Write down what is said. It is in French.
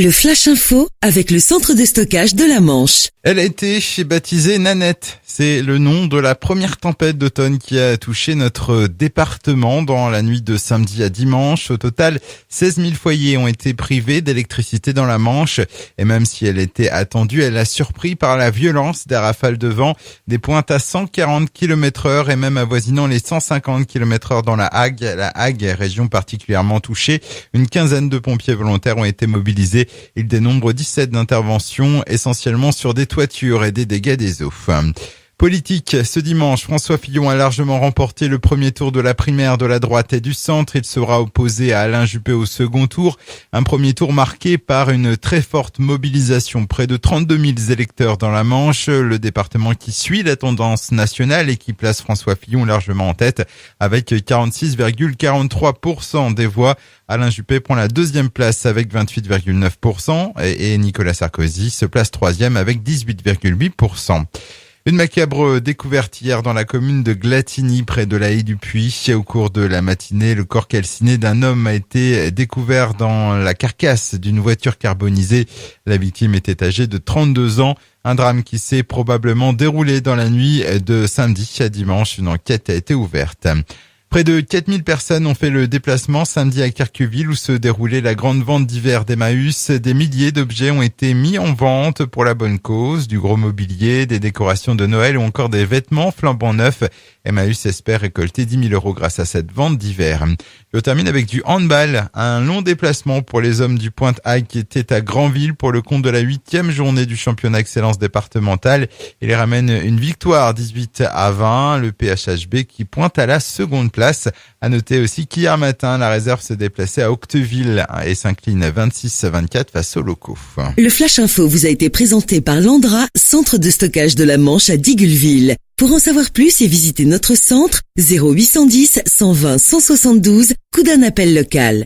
Le Flash Info avec le centre de stockage de la Manche. Elle a été baptisée Nanette. C'est le nom de la première tempête d'automne qui a touché notre département dans la nuit de samedi à dimanche. Au total, 16 000 foyers ont été privés d'électricité dans la Manche. Et même si elle était attendue, elle a surpris par la violence des rafales de vent, des pointes à 140 km/h et même avoisinant les 150 km/h dans la Hague. La Hague, région particulièrement touchée. Une quinzaine de pompiers volontaires ont été mobilisés. Ils dénombrent 17 d'interventions, essentiellement sur des toitures et des dégâts des eaux. Politique, ce dimanche, François Fillon a largement remporté le premier tour de la primaire de la droite et du centre. Il sera opposé à Alain Juppé au second tour. Un premier tour marqué par une très forte mobilisation. Près de 32 000 électeurs dans la Manche. Le département qui suit la tendance nationale et qui place François Fillon largement en tête avec 46,43% des voix. Alain Juppé prend la deuxième place avec 28,9% et Nicolas Sarkozy se place troisième avec 18,8%. Une macabre découverte hier dans la commune de Glatigny, près de la Haie du Puy. Au cours de la matinée, le corps calciné d'un homme a été découvert dans la carcasse d'une voiture carbonisée. La victime était âgée de 32 ans. Un drame qui s'est probablement déroulé dans la nuit de samedi à dimanche. Une enquête a été ouverte. Près de 4000 personnes ont fait le déplacement samedi à Kerqueville où se déroulait la grande vente d'hiver d'Emmaüs. Des milliers d'objets ont été mis en vente pour la bonne cause, du gros mobilier, des décorations de Noël ou encore des vêtements flambant neufs. Emmaüs espère récolter 10 000 € grâce à cette vente d'hiver. Je termine avec du handball. Un long déplacement pour les hommes du Pointe-Hague qui étaient à Granville pour le compte de la 8e journée du championnat excellence départementale. Il ramène une victoire 18-20. Le PHHB qui pointe à la seconde place. À noter aussi qu'hier matin, la réserve se déplaçait à Octeville et s'incline 26-24 face aux locaux. Le Flash Info vous a été présenté par Landra, centre de stockage de la Manche à Digulleville. Pour en savoir plus et visiter notre centre, 0810 120 172, coup d'un appel local.